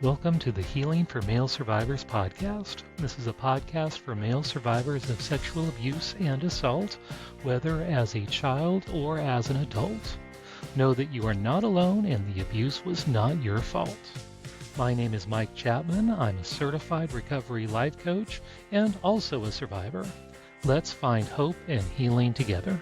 Welcome to the Healing for Male Survivors podcast. This is a podcast for male survivors of sexual abuse and assault, whether as a child or as an adult. Know that you are not alone and the abuse was not your fault. My name is Mike Chapman. I'm a certified recovery life coach and also a survivor. Let's find hope and healing together.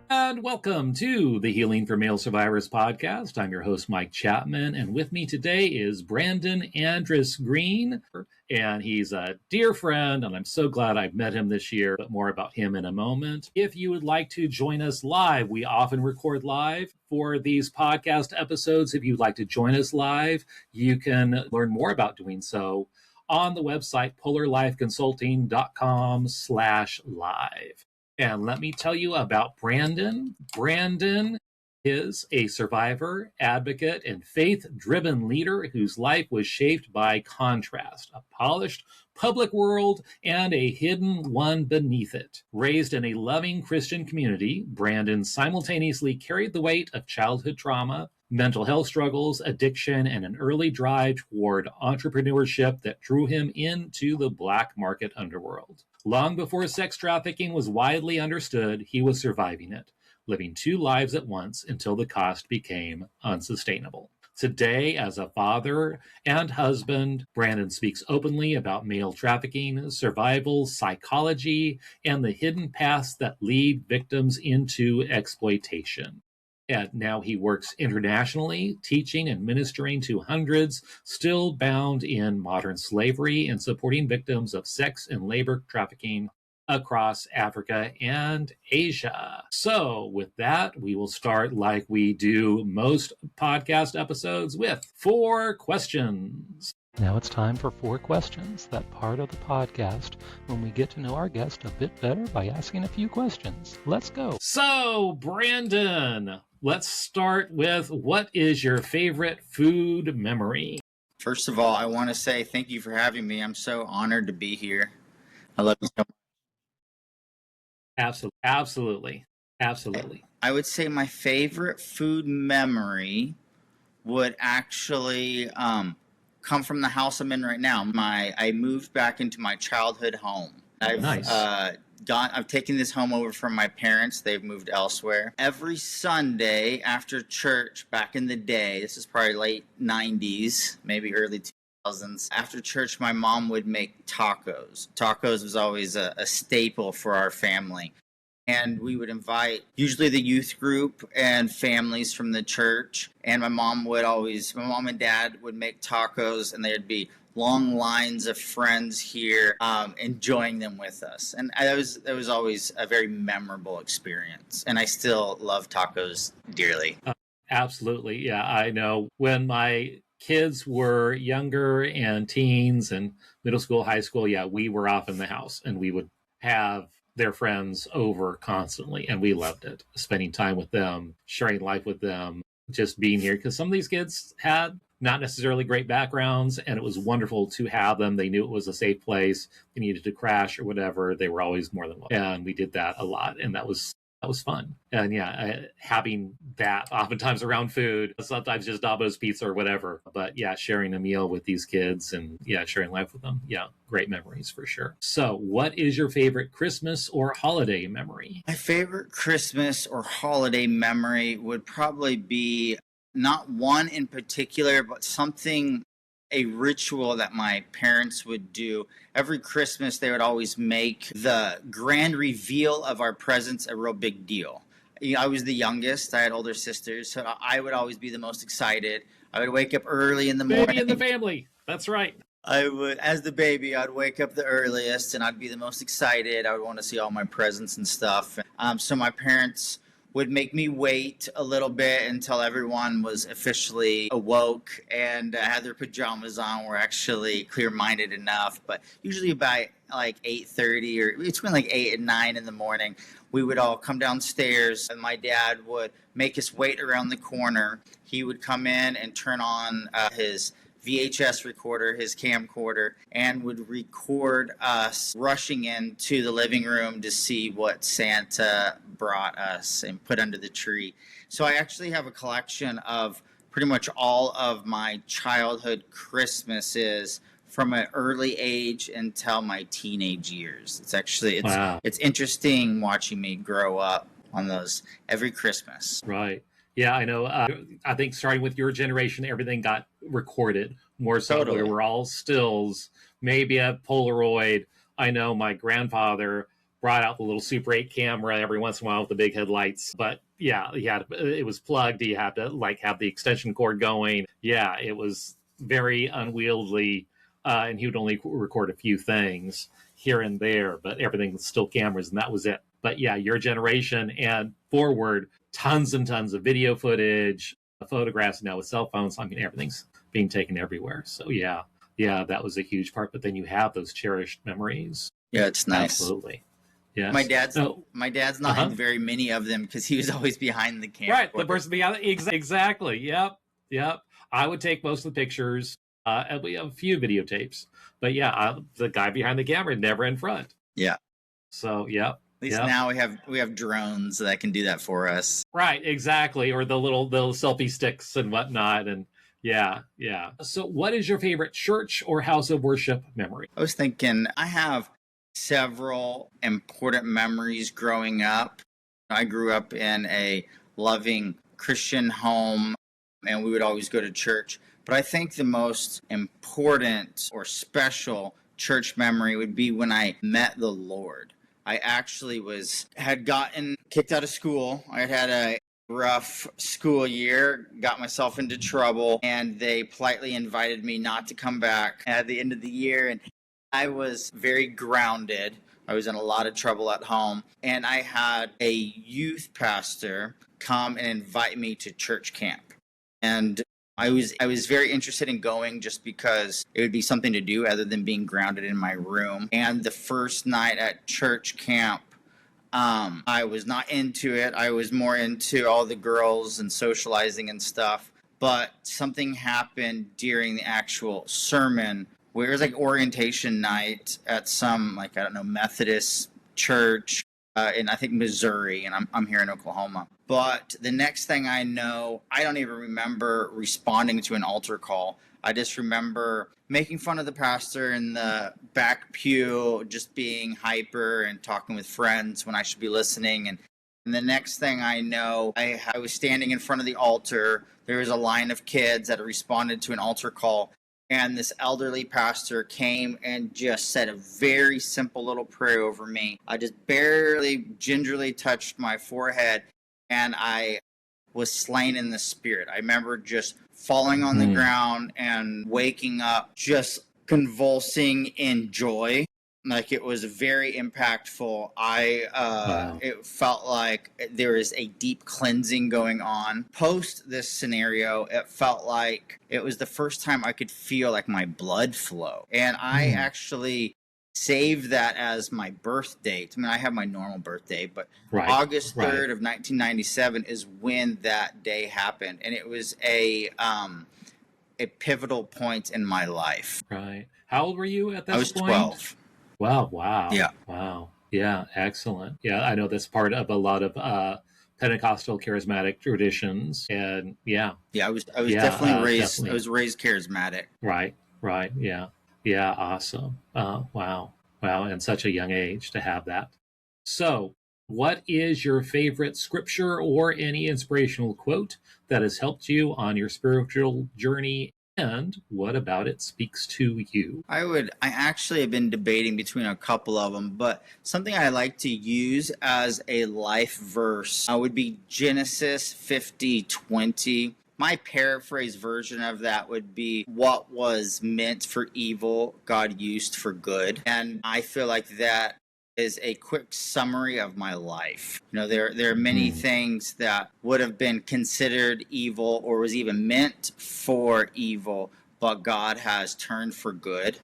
And welcome to the Healing for Male Survivors podcast. I'm your host, Mike Chapman, and with me today is Brandon Andrus Green, and he's a dear friend, and I'm so glad I've met him this year, but more about him in a moment. If you would like to join us live, we often record live for these podcast episodes. If you'd like to join us live, you can learn more about doing so on the website polarlifeconsulting.com/live. And let me tell you about Brandon. Brandon is a survivor, advocate, and faith-driven leader whose life was shaped by contrast, a polished public world and a hidden one beneath it. Raised in a loving Christian community, Brandon simultaneously carried the weight of childhood trauma, mental health struggles, addiction, and an early drive toward entrepreneurship that drew him into the black market underworld. Long before sex trafficking was widely understood, he was surviving it, living two lives at once until the cost became unsustainable. Today, as a father and husband, Brandon speaks openly about male trafficking, survival, psychology, and the hidden paths that lead victims into exploitation. And now he works internationally, teaching and ministering to hundreds still bound in modern slavery and supporting victims of sex and labor trafficking across Africa and Asia. So with that, we will start like we do most podcast episodes with 4 questions. Now it's time for 4 questions, that part of the podcast when we get to know our guest a bit better by asking a few questions. Let's go. So, Brandon, let's start with, what is your favorite food memory? First of all, I want to say thank you for having me. I'm so honored to be here. I love you so much. Absolutely. I would say my favorite food memory would actually come from the house I'm in right now. I moved back into my childhood home. Nice. I've taken this home over from my parents. They've moved elsewhere. Every Sunday after church back in the day, this is probably late 90s, maybe early 2000s. After church, my mom would make tacos. Tacos was always a staple for our family. And we would invite usually the youth group and families from the church. And my mom and dad would make tacos, and there'd be long lines of friends here enjoying them with us. And that was always a very memorable experience. And I still love tacos dearly. Absolutely. Yeah, I know when my kids were younger and teens and middle school, high school, yeah, we were off in the house and we would have their friends over constantly, and we loved it, spending time with them, sharing life with them, just being here, because some of these kids had not necessarily great backgrounds, and it was wonderful to have them. They knew it was a safe place. They needed to crash or whatever, they were always more than welcome, and we did that a lot, and that was fun. And yeah, having that oftentimes around food, sometimes just Domino's pizza or whatever. But yeah, sharing a meal with these kids and yeah, sharing life with them. Yeah, great memories for sure. So what is your favorite Christmas or holiday memory? My favorite Christmas or holiday memory would probably be not one in particular, but a ritual that my parents would do. Every Christmas, they would always make the grand reveal of our presents a real big deal. I was the youngest. I had older sisters, so I would always be the most excited. I would wake up early in the morning. Baby in the family. That's right. As the baby, I'd wake up the earliest, and I'd be the most excited. I would want to see all my presents and stuff. So my parents would make me wait a little bit until everyone was officially awoke and had their pajamas on, were actually clear-minded enough. But usually by like 8:30 or between like 8 and 9 in the morning, we would all come downstairs, and my dad would make us wait around the corner. He would come in and turn on his VHS recorder, his camcorder, and would record us rushing into the living room to see what Santa brought us and put under the tree. So I actually have a collection of pretty much all of my childhood Christmases from an early age until my teenage years. It's actually Wow. it's interesting watching me grow up on those every Christmas. Right. Yeah, I know. I think starting with your generation, everything got recorded more so. We Totally. were all stills, maybe a Polaroid. I know my grandfather brought out the little Super 8 camera every once in a while with the big headlights. But yeah, it was plugged. You had to like have the extension cord going. Yeah, it was very unwieldy, and he would only record a few things here and there, but everything was still cameras, and that was it. But yeah, your generation and forward, tons and tons of video footage, photographs now with cell phones. I mean, everything's being taken everywhere. So yeah, that was a huge part. But then you have those cherished memories. Yeah, it's nice. Absolutely. Yeah. My dad's not in very many of them because he was always behind the camera. Right, the person behind exactly. Yep. I would take most of the pictures. And we have a few videotapes, but yeah, the guy behind the camera, never in front. Yeah. So yeah. At least now we have drones that can do that for us. Right, exactly, or the little selfie sticks and whatnot, and yeah. So, what is your favorite church or house of worship memory? I was thinking I have several important memories growing up. I grew up in a loving Christian home, and we would always go to church. But I think the most important or special church memory would be when I met the Lord. I actually had gotten kicked out of school. I had a rough school year, got myself into trouble, and they politely invited me not to come back at the end of the year. And I was very grounded. I was in a lot of trouble at home. And I had a youth pastor come and invite me to church camp. And I was very interested in going just because it would be something to do other than being grounded in my room. And the first night at church camp, I was not into it. I was more into all the girls and socializing and stuff. But something happened during the actual sermon where it was like orientation night at some, like, I don't know, Methodist church in, I think, Missouri, and I'm here in Oklahoma. But the next thing I know, I don't even remember responding to an altar call. I just remember making fun of the pastor in the back pew, just being hyper and talking with friends when I should be listening. And the next thing I know, I was standing in front of the altar. There was a line of kids that responded to an altar call. And this elderly pastor came and just said a very simple little prayer over me. I just barely gingerly touched my forehead, and I was slain in the spirit. I remember just falling on the ground and waking up just convulsing in joy. Like, it was very impactful. Wow. It felt like there is a deep cleansing going on. Post this scenario, it felt like it was the first time I could feel like my blood flow. And I actually saved that as my birth date. I mean, I have my normal birthday, but August 3rd of 1997 is when that day happened. And it was a pivotal point in my life. Right. How old were you at that point? I was 12. Wow. Yeah. Wow. Yeah. Excellent. Yeah. I know that's part of a lot of Pentecostal charismatic traditions. And yeah. Yeah. I was definitely raised. Definitely. I was raised charismatic. Right. Yeah. Yeah. Awesome. Wow. And such a young age to have that. So, what is your favorite scripture or any inspirational quote that has helped you on your spiritual journey? And what about it speaks to you? I actually have been debating between a couple of them, but something I like to use as a life verse would be Genesis 50:20. My paraphrase version of that would be, what was meant for evil, God used for good. And I feel like that is a quick summary of my life. You know, there are many things that would have been considered evil or was even meant for evil, but God has turned for good.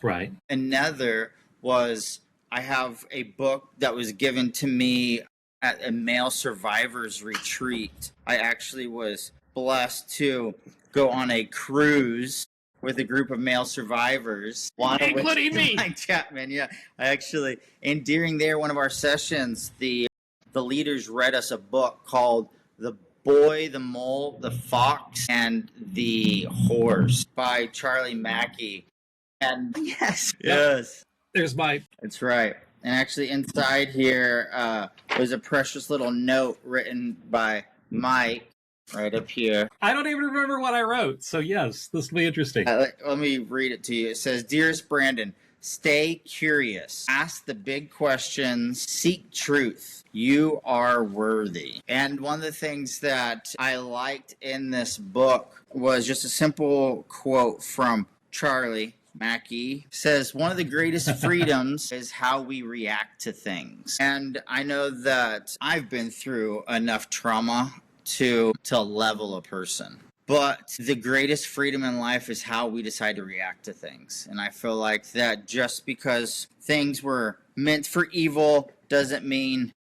Right. Another was, I have a book that was given to me at a male survivors retreat. I actually was blessed to go on a cruise with a group of male survivors, including me. Mike Chapman, yeah. And during one of our sessions, the leaders read us a book called The Boy, the Mole, the Fox, and the Horse by Charlie Mackey. And yes, yes, There's my. that's right. And actually, inside here, there's a precious little note written by Mike right up here. I don't even remember what I wrote. So, yes, this will be interesting. Let me read it to you. It says, Dearest Brandon, stay curious. Ask the big questions. Seek truth. You are worthy. And one of the things that I liked in this book was just a simple quote from Charlie Mackey. Says, one of the greatest freedoms is how we react to things. And I know that I've been through enough trauma to level a person. But the greatest freedom in life is how we decide to react to things. And I feel like that just because things were meant for evil doesn't mean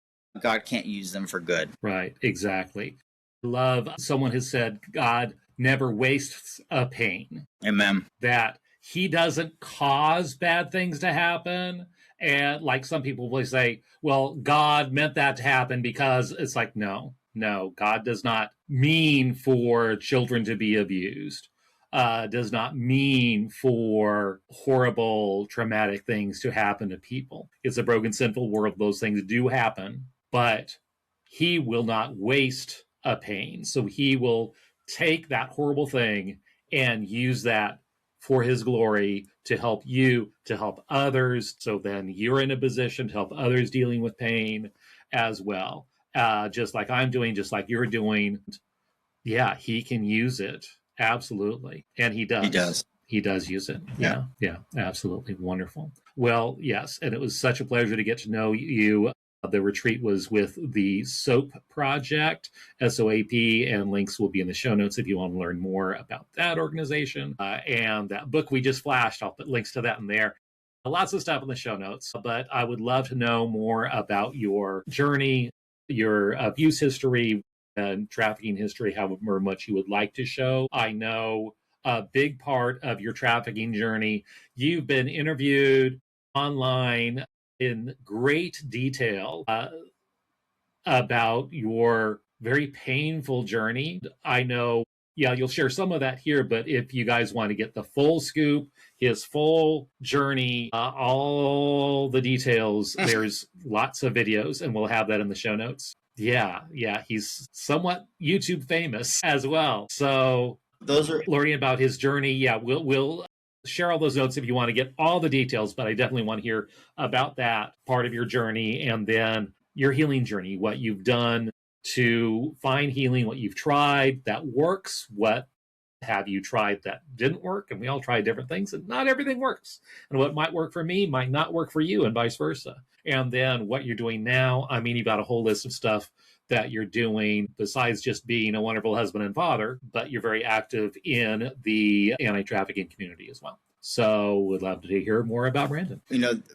God can't use them for good. Right, exactly. Love, someone has said, God never wastes a pain. Amen. That he doesn't cause bad things to happen. And like some people will say, well, God meant that to happen because it's like, no, God does not mean for children to be abused, does not mean for horrible, traumatic things to happen to people. It's a broken, sinful world. Those things do happen, but he will not waste a pain. So he will take that horrible thing and use that for his glory to help you, to help others. So then you're in a position to help others dealing with pain as well. Just like I'm doing, just like you're doing. Yeah, he can use it. Absolutely. And he does. He does. He does use it. Yeah, absolutely. Wonderful. Well, yes. And it was such a pleasure to get to know you. The retreat was with the SOAP Project, SOAP, and links will be in the show notes if you want to learn more about that organization. And that book we just flashed, I'll put links to that in there. Lots of stuff in the show notes, but I would love to know more about your journey, your abuse history, and trafficking history, however much you would like to show. I know a big part of your trafficking journey, you've been interviewed online in great detail about your very painful journey. I know, you'll share some of that here, but if you guys want to get the full scoop, his full journey, all the details, there's lots of videos, and we'll have that in the show notes. Yeah, he's somewhat YouTube famous as well. So those are learning about his journey. Yeah, we'll share all those notes if you want to get all the details, but I definitely want to hear about that part of your journey and then your healing journey, what you've done to find healing, what you've tried that works, what have you tried that didn't work, and we all try different things, and not everything works. And what might work for me might not work for you, and vice versa. And then what you're doing now, I mean, you've got a whole list of stuff that you're doing besides just being a wonderful husband and father, but you're very active in the anti-trafficking community as well. So we'd love to hear more about Brandon.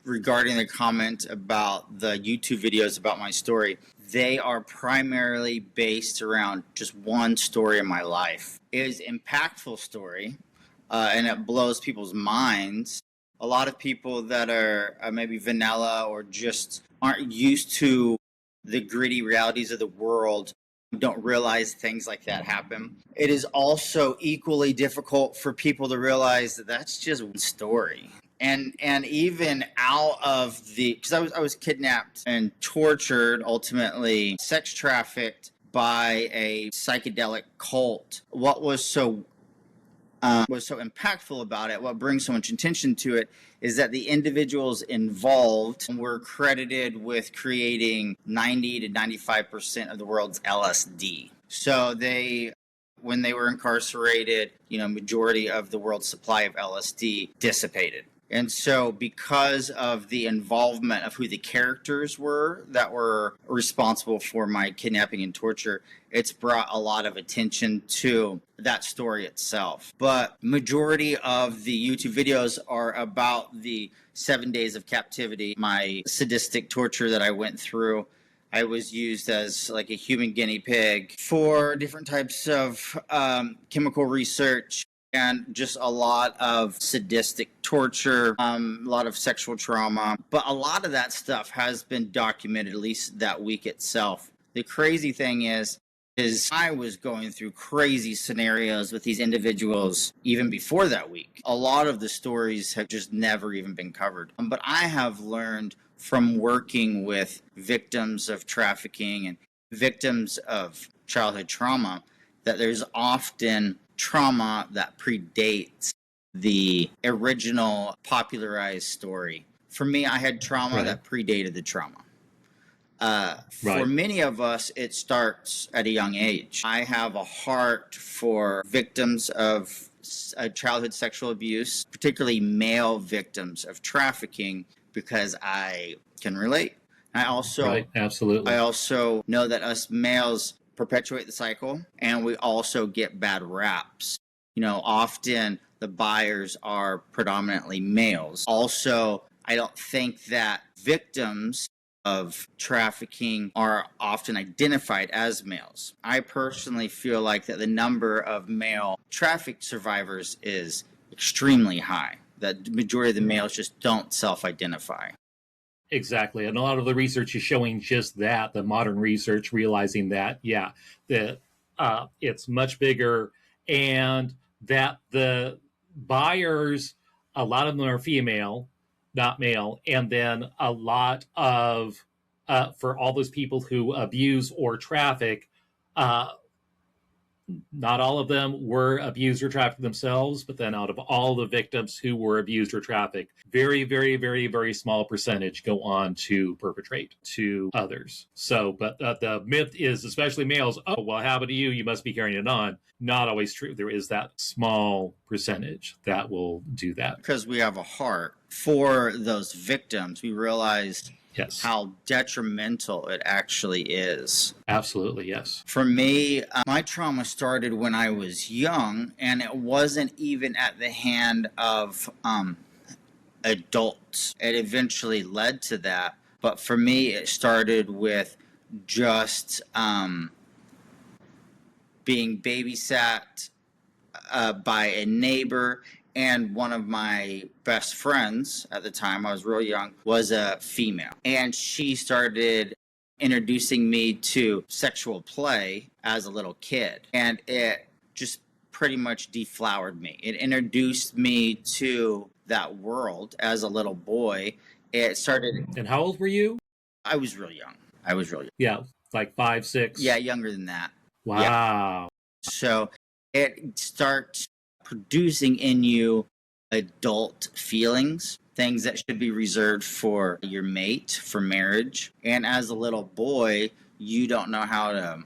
Regarding the comment about the YouTube videos about my story, they are primarily based around just one story in my life. It is an impactful story, and it blows people's minds. A lot of people that are maybe vanilla or just aren't used to the gritty realities of the world don't realize things like that happen. It is also equally difficult for people to realize that that's just one story. And even out of because I was kidnapped and tortured, ultimately sex trafficked by a psychedelic cult. What was so impactful about it, what brings so much attention to it, is that the individuals involved were credited with creating 90 to 95% of the world's LSD. So when they were incarcerated, majority of the world's supply of LSD dissipated. And so because of the involvement of who the characters were that were responsible for my kidnapping and torture, it's brought a lot of attention to that story itself. But majority of the YouTube videos are about the 7 days of captivity, my sadistic torture that I went through. I was used as like a human guinea pig for different types of chemical research, and just a lot of sadistic torture, a lot of sexual trauma. But a lot of that stuff has been documented, at least that week itself. The crazy thing is is I was going through crazy scenarios with these individuals even before that week. A lot of the stories have just never even been covered. But I have learned from working with victims of trafficking and victims of childhood trauma that there's often trauma that predates the original popularized story. For me, I had trauma that predated the trauma. For many of us, it starts at a young age. I have a heart for victims of childhood sexual abuse, particularly male victims of trafficking, because I can relate. I also, absolutely. I also know that us males perpetuate the cycle, and we also get bad raps. Often the buyers are predominantly males. Also, I don't think that victims of trafficking are often identified as males. I personally feel like that the number of male traffic survivors is extremely high. That the majority of the males just don't self-identify. Exactly. And a lot of the research is showing just that, the modern research realizing that, that it's much bigger, and that the buyers, a lot of them are female, not male. And then a lot of, for all those people who abuse or traffic, not all of them were abused or trafficked themselves, but then out of all the victims who were abused or trafficked, very, very, very, very small percentage go on to perpetrate to others. So, but the myth is, especially males, oh, well, how about you? You must be carrying it on. Not always true. There is that small percentage that will do that. Because we have a heart for those victims, we realize how detrimental it actually is. Absolutely, yes. For me, my trauma started when I was young, and it wasn't even at the hand of adults. It eventually led to that. But for me, it started with just being babysat by a neighbor. And one of my best friends at the time, I was real young, was a female. And she started introducing me to sexual play as a little kid. And it just pretty much deflowered me. It introduced me to that world as a little boy. It started... And how old were you? I was real young. Yeah, like 5, 6? Yeah, younger than that. Wow. Yeah. So it starts producing in you adult feelings, things that should be reserved for your mate, for marriage. And as a little boy, you don't know how to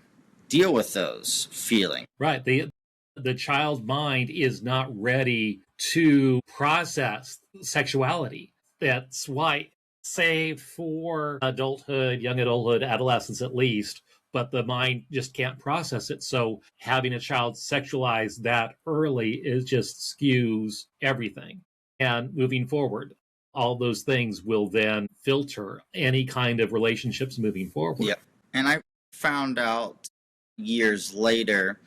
deal with those feelings. Right. The child mind is not ready to process sexuality. That's why, say for adulthood, young adulthood, adolescence at least, but the mind just can't process it. So having a child sexualize that early is just skews everything. And moving forward, all those things will then filter any kind of relationships moving forward. Yeah. And I found out years later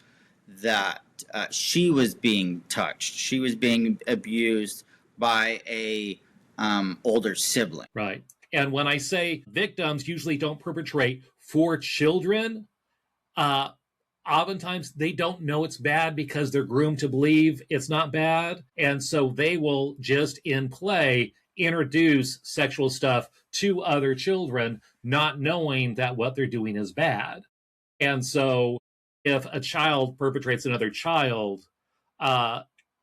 that she was being touched. She was being abused by a older sibling. Right. And when I say victims usually don't perpetrate for children, oftentimes they don't know it's bad because they're groomed to believe it's not bad. And so they will just in play introduce sexual stuff to other children, not knowing that what they're doing is bad. And so if a child perpetrates another child,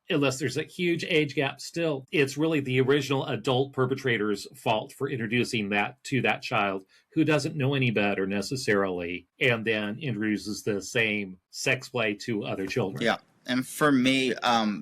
unless there's a huge age gap still, it's really the original adult perpetrator's fault for introducing that to that child who doesn't know any better necessarily, and then introduces the same sex play to other children. Yeah. And for me,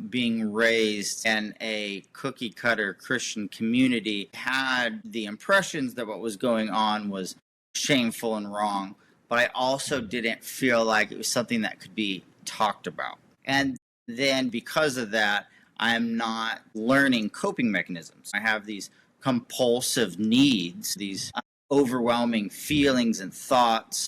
being raised in a cookie cutter Christian community, had the impressions that what was going on was shameful and wrong, but I also didn't feel like it was something that could be talked about. And then because of that, I'm not learning coping mechanisms. I have these compulsive needs, these overwhelming feelings and thoughts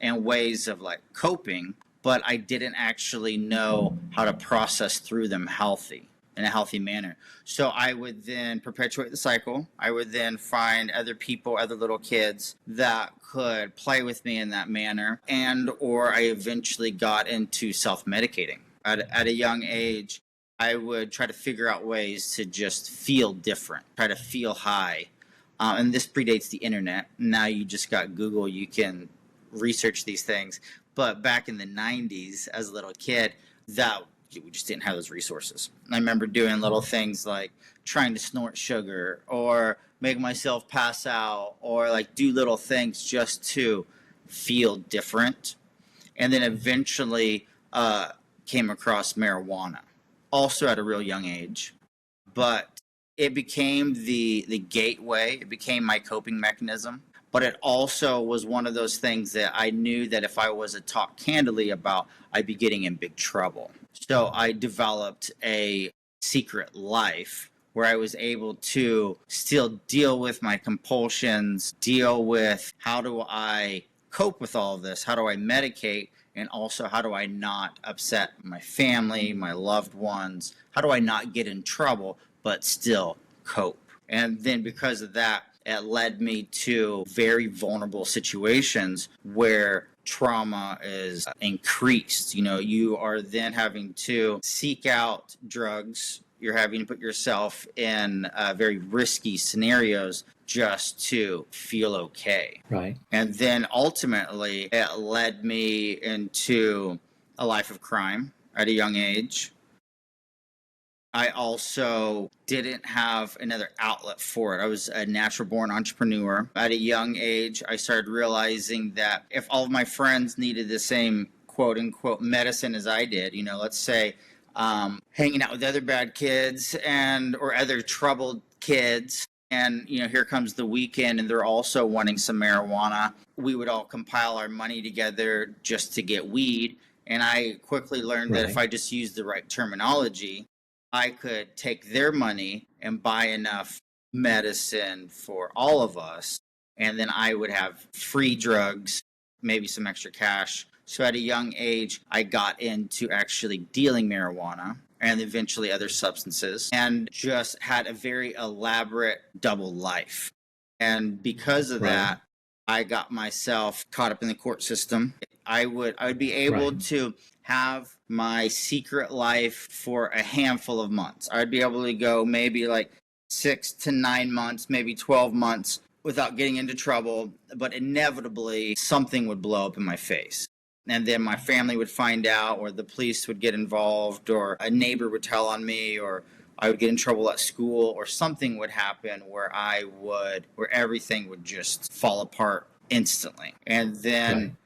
and ways of coping, but I didn't actually know how to process through them healthy. in a healthy manner. So I would then perpetuate the cycle. I would then find other people, other little kids that could play with me in that manner, and or I eventually got into self-medicating. At a young age, I would try to figure out ways to just feel different, try to feel high. And this predates the internet. Now you just got Google, you can research these things. But back in the 90s, as a little kid, that we just didn't have those resources. I remember doing little things like trying to snort sugar or make myself pass out or like do little things just to feel different. And then eventually came across marijuana, also at a real young age. But it became the gateway. It became my coping mechanism. But it also was one of those things that I knew that if I was to talk candidly about, I'd be getting in big trouble. So I developed a secret life where I was able to still deal with my compulsions, deal with how do I cope with all of this? How do I medicate? And also, how do I not upset my family, my loved ones? How do I not get in trouble, but still cope? And then because of that, it led me to very vulnerable situations where trauma is increased. You know, you are then having to seek out drugs. You're having to put yourself in very risky scenarios just to feel okay. Right. And then ultimately, it led me into a life of crime at a young age. I also didn't have another outlet for it. I was a natural born entrepreneur. At a young age, I started realizing that if all of my friends needed the same quote unquote medicine as I did, you know, let's say hanging out with other bad kids and or other troubled kids, and you know, here comes the weekend and they're also wanting some marijuana, we would all compile our money together just to get weed. And I quickly learned that if I just used the right terminology, I could take their money and buy enough medicine for all of us, and then I would have free drugs, maybe some extra cash. So at a young age, I got into actually dealing marijuana and eventually other substances, and just had a very elaborate double life. And because of that, I got myself caught up in the court system. I would be able to have my secret life for a handful of months. I'd be able to go maybe like 6 to 9 months, maybe 12 months without getting into trouble, but inevitably something would blow up in my face. And then my family would find out, or the police would get involved, or a neighbor would tell on me, or I would get in trouble at school, or something would happen where where everything would just fall apart instantly. And then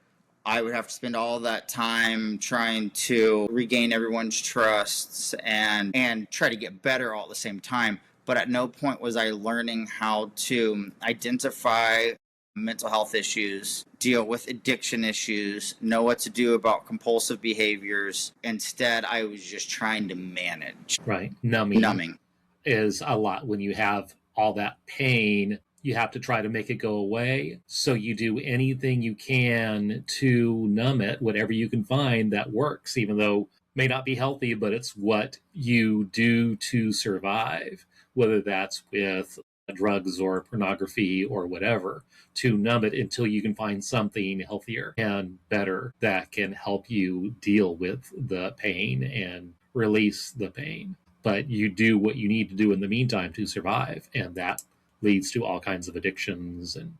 I would have to spend all that time trying to regain everyone's trusts and try to get better all at the same time. But at no point was I learning how to identify mental health issues, deal with addiction issues, know what to do about compulsive behaviors. Instead, I was just trying to manage. Right. Numbing is a lot. When you have all that pain, you have to try to make it go away. So you do anything you can to numb it, whatever you can find that works, even though it may not be healthy, but it's what you do to survive, whether that's with drugs or pornography or whatever, to numb it until you can find something healthier and better that can help you deal with the pain and release the pain. But you do what you need to do in the meantime to survive, and that leads to all kinds of addictions and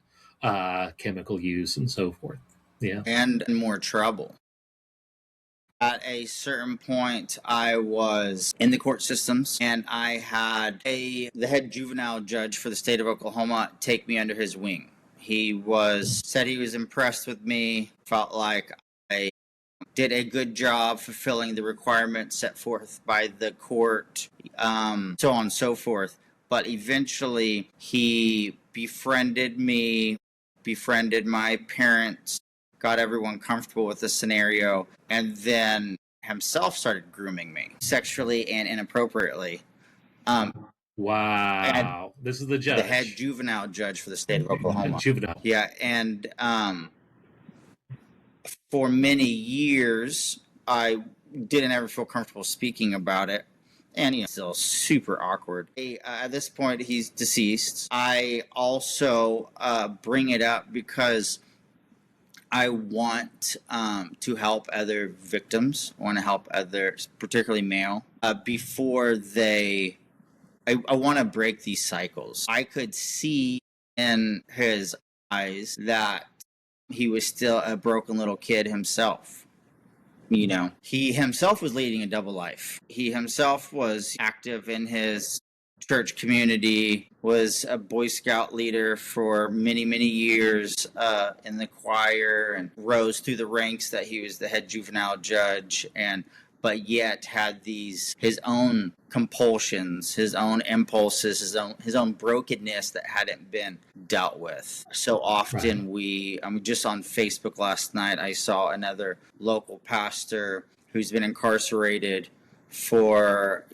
chemical use and so forth. Yeah. And more trouble. At a certain point, I was in the court systems, and I had the head juvenile judge for the state of Oklahoma take me under his wing. He said he was impressed with me, felt like I did a good job fulfilling the requirements set forth by the court, so on and so forth. But eventually, he befriended me, befriended my parents, got everyone comfortable with the scenario, and then himself started grooming me sexually and inappropriately. Wow. This is the judge. The head juvenile judge for the state of Oklahoma. Juvenile. Yeah, and for many years, I didn't ever feel comfortable speaking about it. and still super awkward. At this point, he's deceased. I also bring it up because I want to help other victims. I want to help others, particularly male, before they. I want to break these cycles. I could see in his eyes that he was still a broken little kid himself. He himself was leading a double life. He himself was active in his church community, was a Boy Scout leader for many, many years in the choir, and rose through the ranks that he was the head juvenile judge, but yet had his own compulsions, his own impulses, his own brokenness that hadn't been dealt with. So often just on Facebook last night, I saw another local pastor who's been incarcerated for,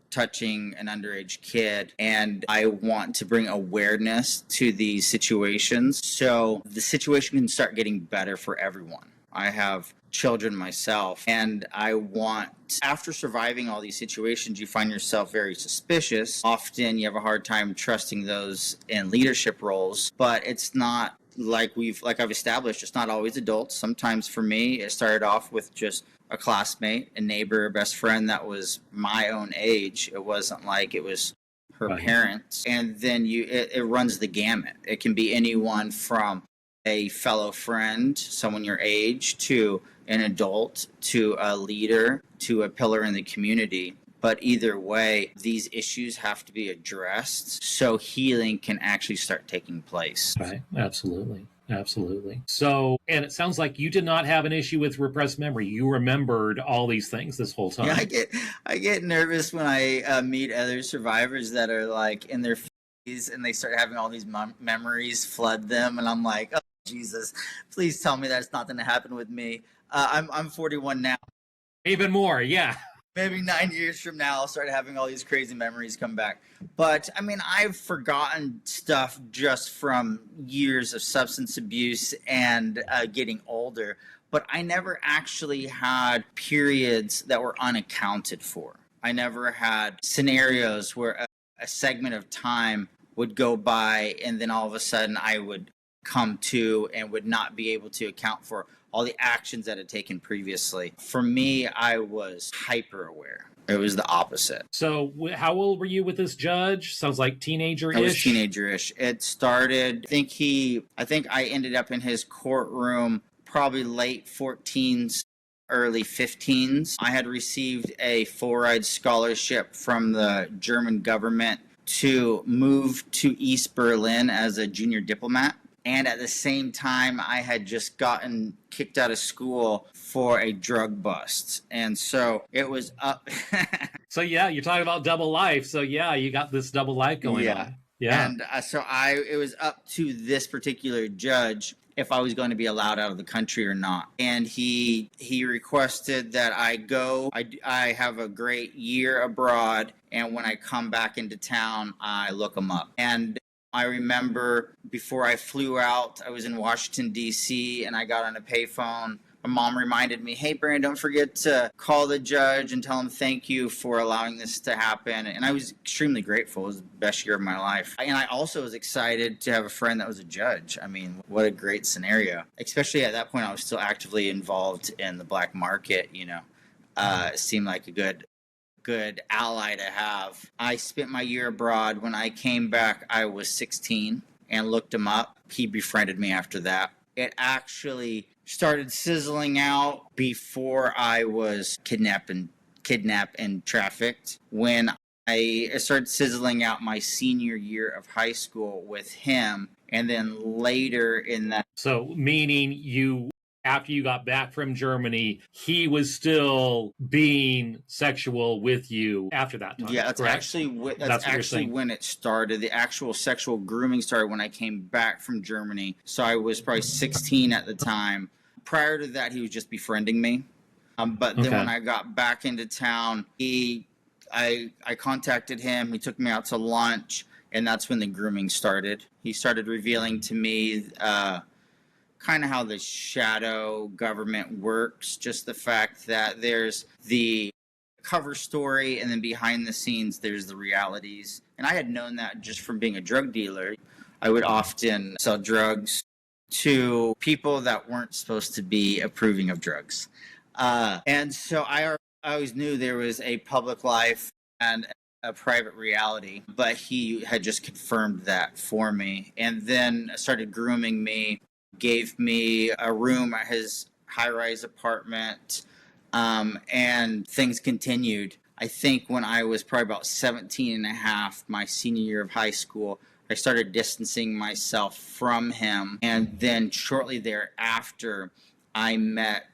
touching an underage kid, and I want to bring awareness to these situations so the situation can start getting better for everyone. I have children myself, and I want, after surviving all these situations, you find yourself very suspicious. Often you have a hard time trusting those in leadership roles, but it's not like I've established, it's not always adults. Sometimes for me, it started off with just a classmate, a neighbor, a best friend that was my own age. It wasn't like it was her parents. And then it runs the gamut. It can be anyone from a fellow friend, someone your age, to an adult, to a leader, to a pillar in the community. But either way, these issues have to be addressed so healing can actually start taking place. Right. Absolutely. Absolutely. So, and it sounds like you did not have an issue with repressed memory. You remembered all these things this whole time. Yeah, I get nervous when I meet other survivors that are like in their 50s and they start having all these memories flood them, and I'm like, oh Jesus, please tell me that's not going to happen with me. I'm 41 now. Even more, yeah. Maybe 9 years from now, I'll start having all these crazy memories come back. But I mean, I've forgotten stuff just from years of substance abuse and getting older. But I never actually had periods that were unaccounted for. I never had scenarios where a segment of time would go by and then all of a sudden I would come to and would not be able to account for all the actions that had taken previously. For me, I was hyper aware. It was the opposite. So how old were you with this judge? Sounds like teenager-ish. I was teenager-ish. It started, I think I ended up in his courtroom probably late 14s, early 15s. I had received a full-ride scholarship from the German government to move to East Berlin as a junior diplomat. And at the same time, I had just gotten kicked out of school for a drug bust. And so it was up. So, yeah, you're talking about double life. So, yeah, you got this double life going on. Yeah. And it was up to this particular judge if I was going to be allowed out of the country or not. And he requested that I go. I have a great year abroad. And when I come back into town, I look him up. And I remember before I flew out, I was in Washington, D.C., and I got on a payphone. My mom reminded me, hey, Brandon, don't forget to call the judge and tell him thank you for allowing this to happen. And I was extremely grateful. It was the best year of my life. And I also was excited to have a friend that was a judge. I mean, what a great scenario. Especially at that point, I was still actively involved in the black market, It seemed like a good ally to have. I spent my year abroad. When I came back, I was 16 and looked him up. He befriended me after that. It actually started sizzling out before I was kidnapped and trafficked. When I started sizzling out my senior year of high school with him, and then later in that. So meaning you, after you got back from Germany, he was still being sexual with you after that time. Yeah, that's actually when it started. The actual sexual grooming started when I came back from Germany. So I was probably 16 at the time. Prior to that, he was just befriending me. But then when I got back into town, I contacted him. He took me out to lunch, and that's when the grooming started. He started revealing to me kind of how the shadow government works, just the fact that there's the cover story, and then behind the scenes, there's the realities. And I had known that just from being a drug dealer. I would often sell drugs to people that weren't supposed to be approving of drugs. And so I always knew there was a public life and a private reality, but he had just confirmed that for me, and then started grooming me, gave me a room at his high-rise apartment, and things continued. I think when I was probably about 17 and a half, my senior year of high school, I started distancing myself from him. And then shortly thereafter, I met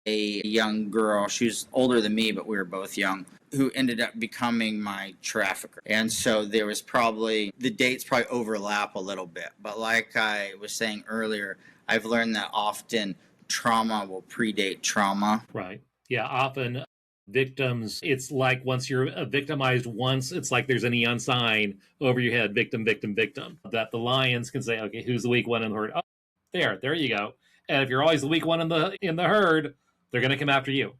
a young girl. She was older than me, but we were both young, who ended up becoming my trafficker. And so there was probably, the dates probably overlap a little bit. But like I was saying earlier, I've learned that often trauma will predate trauma. Right. Yeah. Often victims, it's like once you're victimized once, it's like there's a neon sign over your head, victim, victim, victim, that the lions can say, okay, who's the weak one in the herd? Oh, there you go. And if you're always the weak one in the herd, they're going to come after you.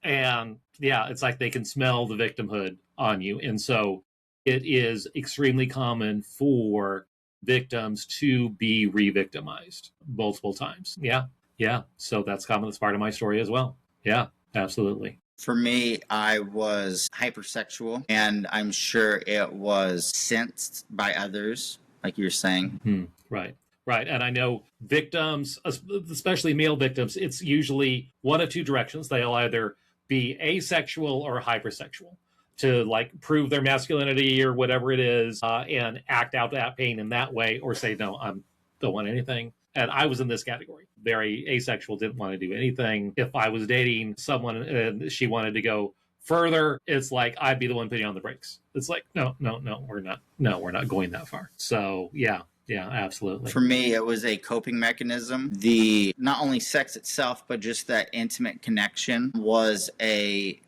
And yeah, it's like they can smell the victimhood on you. And so it is extremely common for victims to be re-victimized multiple times. Yeah. Yeah. So that's common. That's part of my story as well. Yeah, absolutely. For me, I was hypersexual, and I'm sure it was sensed by others, like you were saying. Right. Right. And I know victims, especially male victims, it's usually one of two directions. They'll either be asexual or hypersexual to like prove their masculinity or whatever it is, and act out that pain in that way, or say, no, I don't want anything. And I was in this category, very asexual, didn't want to do anything. If I was dating someone and she wanted to go further, it's like I'd be the one putting on the brakes. It's like, no, we're not going that far. So yeah, absolutely. For me, it was a coping mechanism. The not only sex itself, but just that intimate connection was a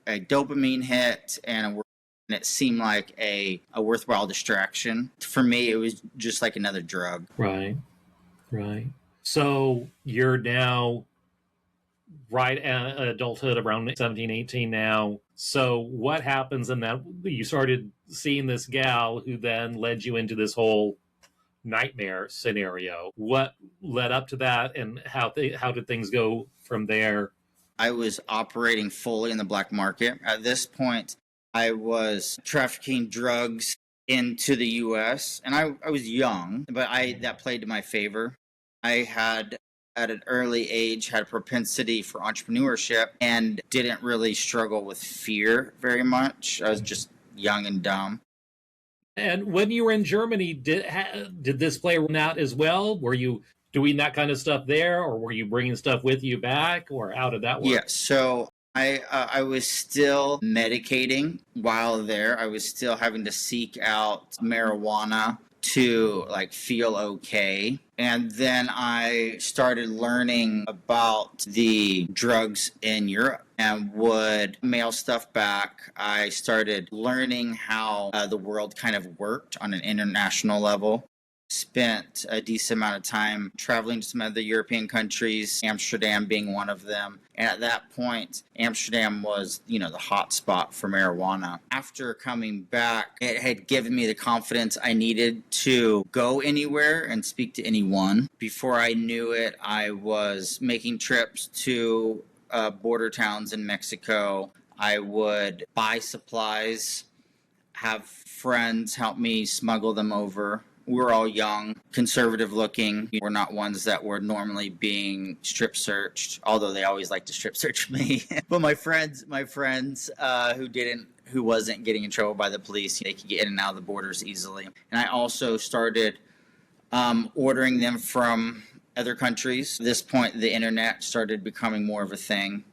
dopamine hit, and it seemed like a worthwhile distraction. For me, it was just like another drug. Right. So you're now right at adulthood, around 17, 18 now. So what happens in that? You started seeing this gal who then led you into this whole nightmare scenario. What led up to that, and how did things go from there? I was operating fully in the black market. At this point, I was trafficking drugs into the U.S., and I was young, but that played to my favor. I had, at an early age, had a propensity for entrepreneurship and didn't really struggle with fear very much. I was just young and dumb. And when you were in Germany, did this play out as well? Were you doing that kind of stuff there, or were you bringing stuff with you back, or how did that work? Yeah, so I was still medicating while there. I was still having to seek out marijuana to like feel okay. And then I started learning about the drugs in Europe and would mail stuff back. I started learning how the world kind of worked on an international level. Spent a decent amount of time traveling to some other European countries, Amsterdam being one of them. And at that point, Amsterdam was, the hot spot for marijuana. After coming back, it had given me the confidence I needed to go anywhere and speak to anyone. Before I knew it, I was making trips to border towns in Mexico. I would buy supplies, have friends help me smuggle them over. We were all young, conservative looking. We're not ones that were normally being strip searched, although they always like to strip search me. But my friends who wasn't getting in trouble by the police, they could get in and out of the borders easily. And I also started ordering them from other countries. At this point, the internet started becoming more of a thing.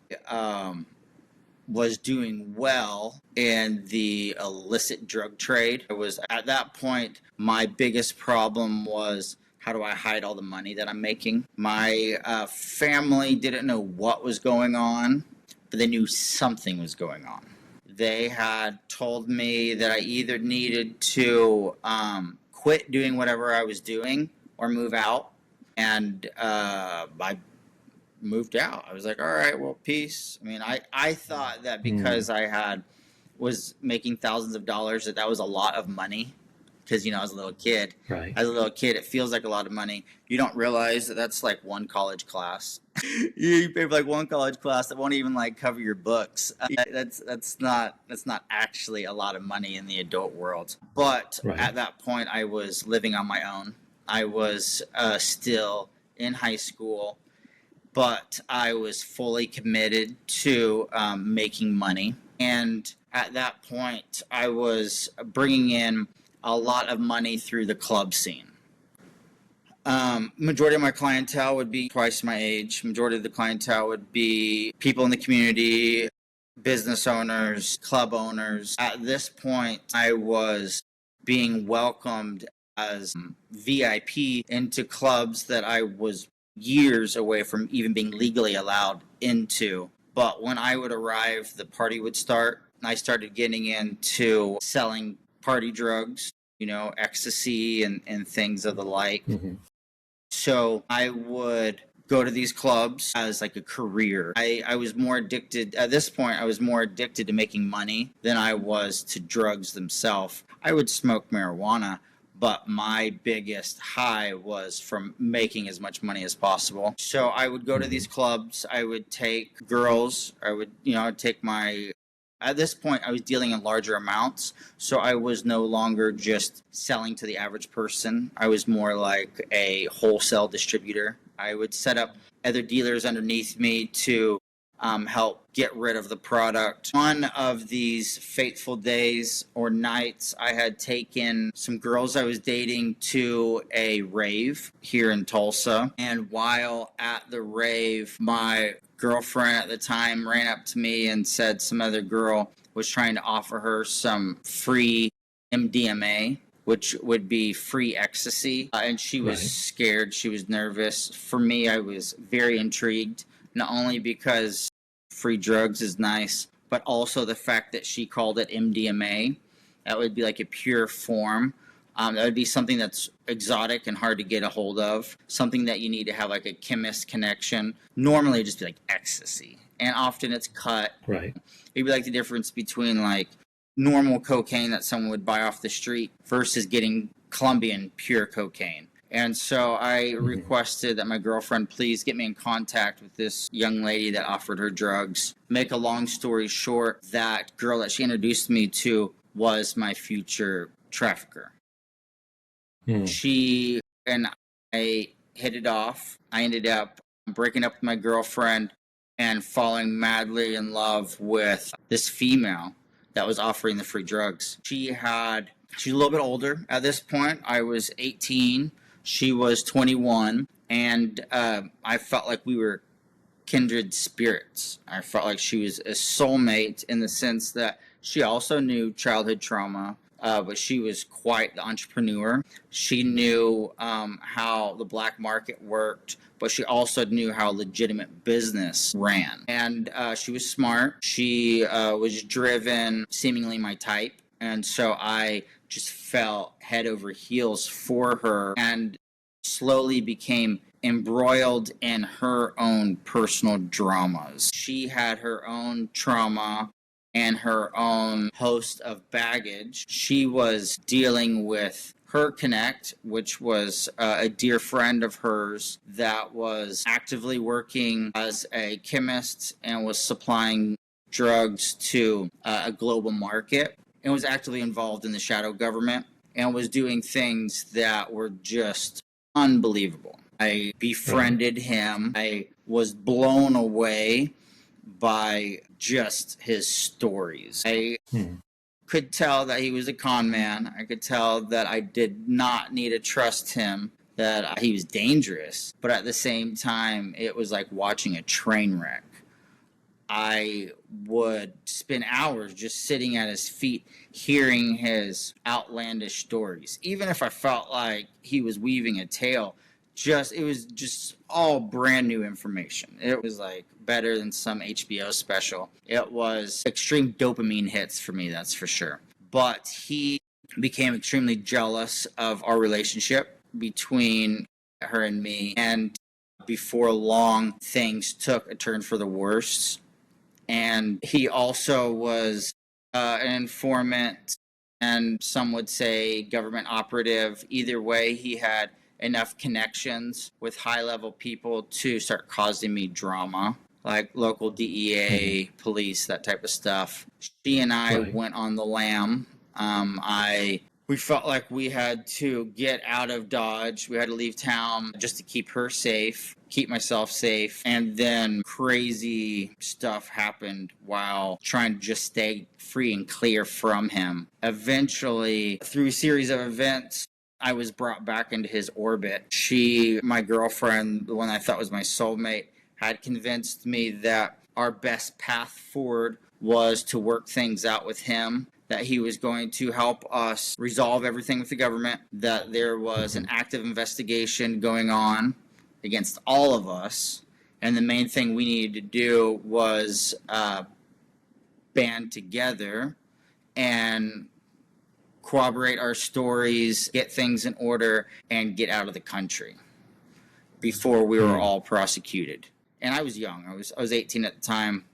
Was doing well in the illicit drug trade. It was at that point, my biggest problem was, how do I hide all the money that I'm making? My family didn't know what was going on, but they knew something was going on. They had told me that I either needed to quit doing whatever I was doing or move out. And I moved out. I was like, all right, well, peace. I mean, I thought that Mm. because was making thousands of dollars, that was a lot of money. Because, as a little kid, Right. it feels like a lot of money. You don't realize that that's like one college class. You pay for like one college class that won't even like cover your books. That's not actually a lot of money in the adult world. But Right. at that point, I was living on my own. I was still in high school, but I was fully committed to making money. And at that point, I was bringing in a lot of money through the club scene. Majority of my clientele would be twice my age. Majority of the clientele would be people in the community, business owners, club owners. At this point, I was being welcomed as VIP into clubs that I was years away from even being legally allowed into. But when I would arrive, the party would start. I started getting into selling party drugs, ecstasy and things of the like. Mm-hmm. So I would go to these clubs as like a career. I was more addicted at this point. I was more addicted to making money than I was to drugs themselves. I would smoke marijuana, but my biggest high was from making as much money as possible. So I would go to Mm-hmm. these clubs. I would take girls. I'd take my. At this point, I was dealing in larger amounts, so I was no longer just selling to the average person. I was more like a wholesale distributor. I would set up other dealers underneath me to help get rid of the product. One of these fateful days or nights, I had taken some girls I was dating to a rave here in Tulsa. And while at the rave, my girlfriend at the time ran up to me and said some other girl was trying to offer her some free MDMA, which would be free ecstasy. And she was Right. scared. She was nervous. For me, I was very intrigued, not only because free drugs is nice, but also the fact that she called it MDMA. That would be like a pure form. That would be something that's exotic and hard to get a hold of. Something that you need to have like a chemist connection. Normally, it'd just be like ecstasy, and often it's cut. Right. It'd be like the difference between like normal cocaine that someone would buy off the street versus getting Colombian pure cocaine. And so I Mm-hmm. requested that my girlfriend please get me in contact with this young lady that offered her drugs. Make a long story short, that girl that she introduced me to was my future trafficker. Mm. She and I hit it off. I ended up breaking up with my girlfriend and falling madly in love with this female that was offering the free drugs. She's a little bit older at this point. I was 18. She was 21. And I felt like we were kindred spirits. I felt like she was a soulmate in the sense that she also knew childhood trauma, but she was quite the entrepreneur. She knew how the black market worked, but she also knew how legitimate business ran. And she was smart. She was driven, seemingly my type. And so I just fell head over heels for her and slowly became embroiled in her own personal dramas. She had her own trauma and her own host of baggage. She was dealing with her connect, which was a dear friend of hers that was actively working as a chemist and was supplying drugs to a global market and was actively involved in the shadow government and was doing things that were just unbelievable. I Right. befriended him. I was blown away by just his stories. I Mm. could tell that he was a con man. I could tell that I did not need to trust him, that he was dangerous. But at the same time, it was like watching a train wreck. I would spend hours just sitting at his feet, hearing his outlandish stories. Even if I felt like he was weaving a tale, it was just all brand new information. It was like better than some HBO special. It was extreme dopamine hits for me, that's for sure. But he became extremely jealous of our relationship between her and me, and before long, things took a turn for the worse. And he also was an informant, and some would say government operative. Either way, he had enough connections with high-level people to start causing me drama, like local DEA, police, that type of stuff. She and I went on the lam. We felt like we had to get out of Dodge. We had to leave town just to keep her safe, keep myself safe. And then crazy stuff happened while trying to just stay free and clear from him. Eventually, through a series of events, I was brought back into his orbit. She, my girlfriend, the one I thought was my soulmate, had convinced me that our best path forward was to work things out with him, that he was going to help us resolve everything with the government, that there was an active investigation going on against all of us, and the main thing we needed to do was band together and corroborate our stories, get things in order, and get out of the country before we were all prosecuted. And I was young. I was 18 at the time.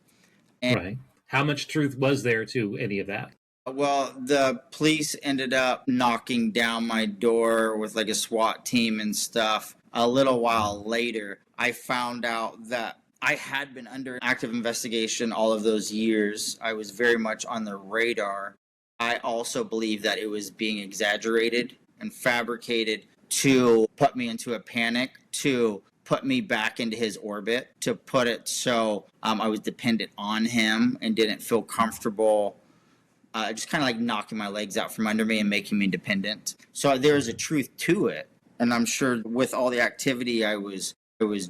And how much truth was there to any of that? Well, the police ended up knocking down my door with like a SWAT team and stuff. A little while later, I found out that I had been under active investigation all of those years. I was very much on the radar. I also believe that it was being exaggerated and fabricated to put me into a panic, to put me back into his orbit, to put it so I was dependent on him and didn't feel comfortable just kind of like knocking my legs out from under me and making me dependent. So there's a truth to it. And I'm sure with all the activity I was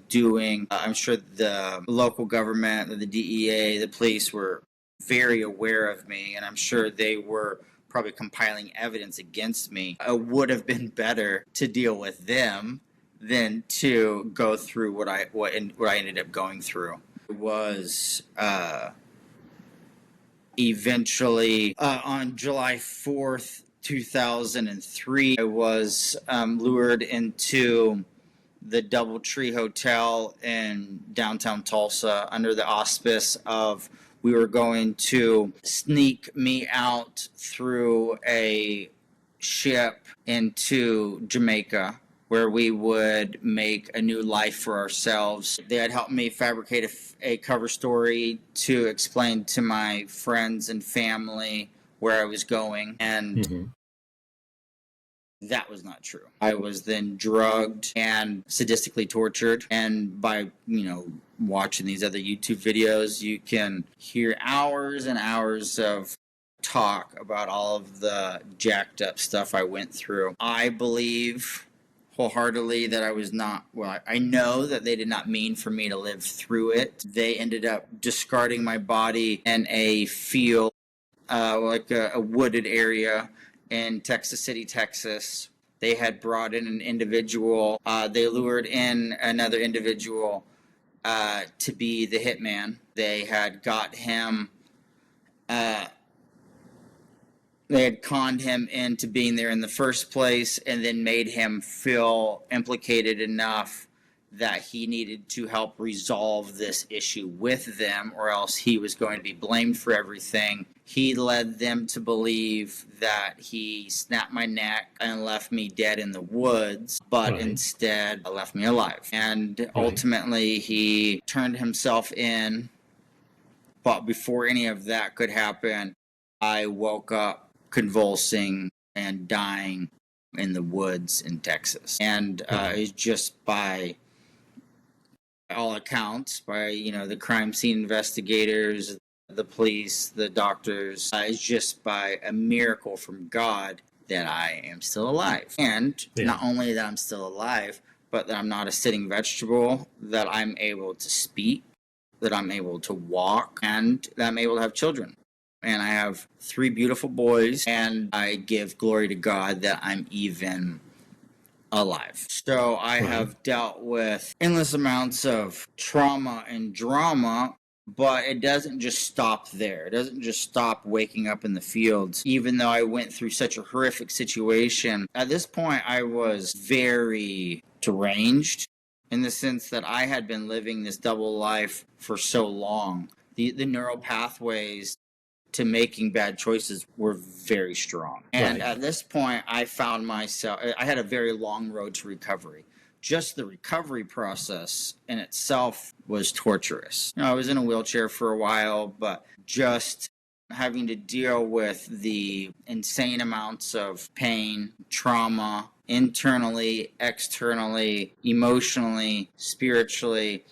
doing, I'm sure the local government, the DEA, the police were very aware of me. And I'm sure they were probably compiling evidence against me. It would have been better to deal with them than to go through what I ended up going through. It was eventually on July 4th, 2003, I was lured into the DoubleTree Hotel in downtown Tulsa under the auspice of we were going to sneak me out through a ship into Jamaica, where we would make a new life for ourselves. They had helped me fabricate a cover story to explain to my friends and family where I was going, and that was not true. I was then drugged and sadistically tortured, and by, watching these other YouTube videos, you can hear hours and hours of talk about all of the jacked up stuff I went through. I believe wholeheartedly that I was not, I know that they did not mean for me to live through it. They ended up discarding my body in a field, like a wooded area in Texas City, Texas. They had brought in an individual. They lured in another individual to be the hitman. They had got him, they had conned him into being there in the first place and then made him feel implicated enough that he needed to help resolve this issue with them, or else he was going to be blamed for everything. He led them to believe that he snapped my neck and left me dead in the woods, but instead left me alive. And ultimately, he turned himself in. But before any of that could happen, I woke up convulsing and dying in the woods in Texas. And it's just by all accounts, by the crime scene investigators, the police, the doctors, it's just by a miracle from God that I am still alive. And not only that I'm still alive, but that I'm not a sitting vegetable, that I'm able to speak, that I'm able to walk, and that I'm able to have children. And I have 3 beautiful boys, and I give glory to God that I'm even alive. So I have dealt with endless amounts of trauma and drama, but it doesn't just stop there. It doesn't just stop waking up in the fields. Even though I went through such a horrific situation, at this point I was very deranged. in the sense that I had been living this double life for so long. The neural pathways to making bad choices were very strong. And at this point, I found myself, I had a very long road to recovery. Just the recovery process in itself was torturous. I was in a wheelchair for a while, but just having to deal with the insane amounts of pain, trauma, internally, externally, emotionally, spiritually.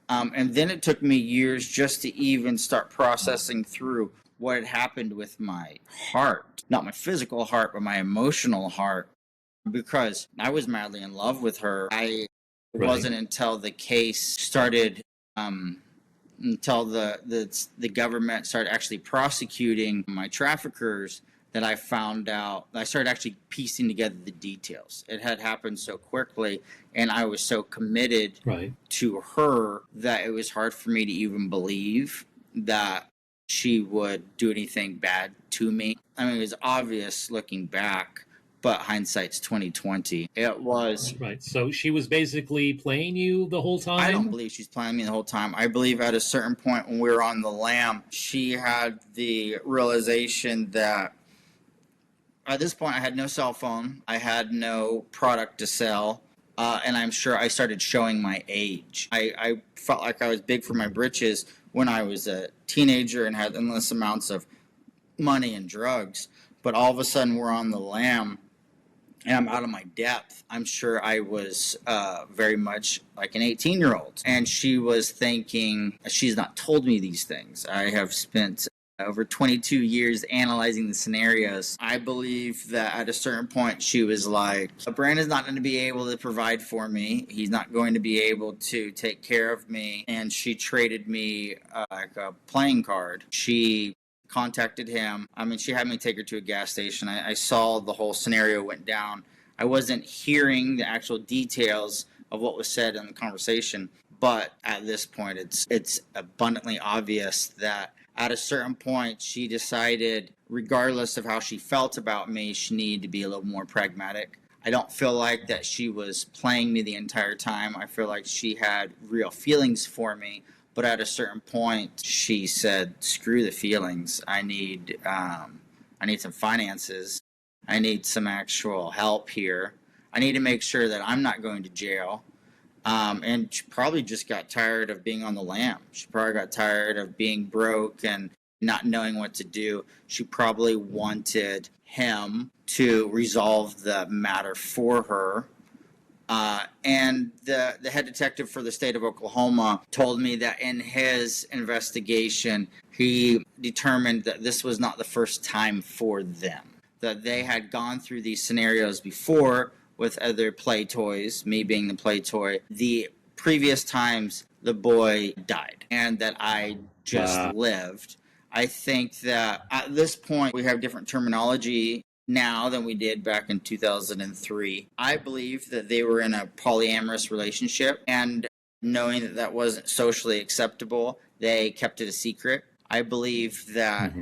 And then it took me years just to even start processing through what had happened with my heart. Not my physical heart, but my emotional heart. Because I was madly in love with her. It wasn't until the case started, until the government started actually prosecuting my traffickers, that I found out, I started actually piecing together the details. It had happened so quickly, and I was so committed to her that it was hard for me to even believe that she would do anything bad to me. I mean, it was obvious looking back, but hindsight's 2020. It was So she was basically playing you the whole time? I don't believe she's playing me the whole time. I believe at a certain point when we were on the lam, she had the realization that at this point I had no cell phone, I had no product to sell, and I'm sure I started showing my age. I felt like I was big for my britches when I was a teenager and had endless amounts of money and drugs. But all of a sudden we're on the lam and I'm out of my depth. I'm sure I was very much like an 18-year-old. And she was thinking, she's not told me these things. I have spent over 22 years analyzing the scenarios. I believe that at a certain point she was like, Brandon's not going to be able to provide for me. He's not going to be able to take care of me. And she traded me like a playing card. She contacted him. I mean, she had me take her to a gas station. I saw the whole scenario went down. I wasn't hearing the actual details of what was said in the conversation, but at this point, it's abundantly obvious that at a certain point, she decided, regardless of how she felt about me, she needed to be a little more pragmatic. I don't feel like that she was playing me the entire time. I feel like she had real feelings for me. But at a certain point, she said, screw the feelings. I need some finances. I need some actual help here. I need to make sure that I'm not going to jail. And she probably just got tired of being on the lam. She probably got tired of being broke and not knowing what to do. She probably wanted him to resolve the matter for her. And the head detective for the state of Oklahoma told me that in his investigation, he determined that this was not the first time for them, that they had gone through these scenarios before with other play toys, me being the play toy. The previous times, the boy died, and that I just lived. I think that at this point, we have different terminology now than we did back in 2003. I believe that they were in a polyamorous relationship, and knowing that that wasn't socially acceptable, they kept it a secret. I believe that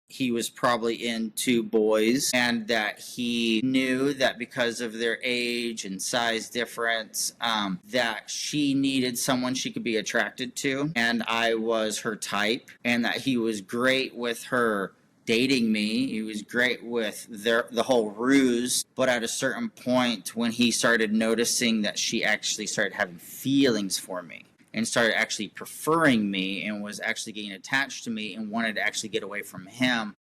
he was probably into boys, and that he knew that because of their age and size difference, that she needed someone she could be attracted to, and I was her type, and that he was great with her dating me. He was great with the whole ruse, but at a certain point when he started noticing that she actually started having feelings for me and started actually preferring me and was actually getting attached to me and wanted to actually get away from him,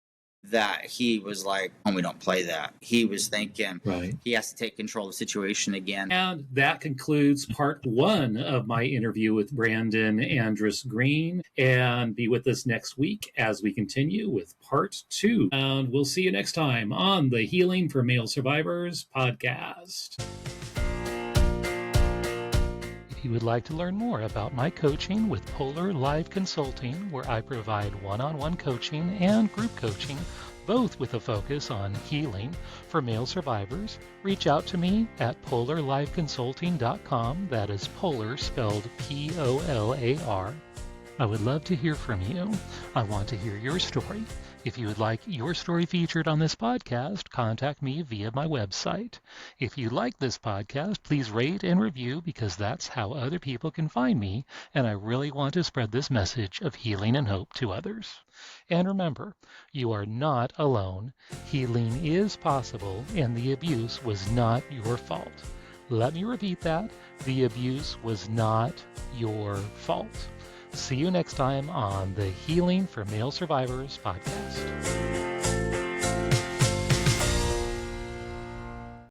that he was like, oh, we don't play that. He was thinking he has to take control of the situation again. And that concludes part 1 of my interview with Brandon Andrus Green. And be with us next week as we continue with part 2. And we'll see you next time on the Healing for Male Survivors podcast. If you would like to learn more about my coaching with Polar Live Consulting, where I provide one-on-one coaching and group coaching, both with a focus on healing for male survivors, reach out to me at polarliveconsulting.com. That is Polar spelled Polar. I would love to hear from you. I want to hear your story. If you would like your story featured on this podcast, contact me via my website. If you like this podcast, please rate and review because that's how other people can find me, and I really want to spread this message of healing and hope to others. And remember, you are not alone. Healing is possible, and the abuse was not your fault. Let me repeat that. The abuse was not your fault. See you next time on the Healing for Male Survivors podcast.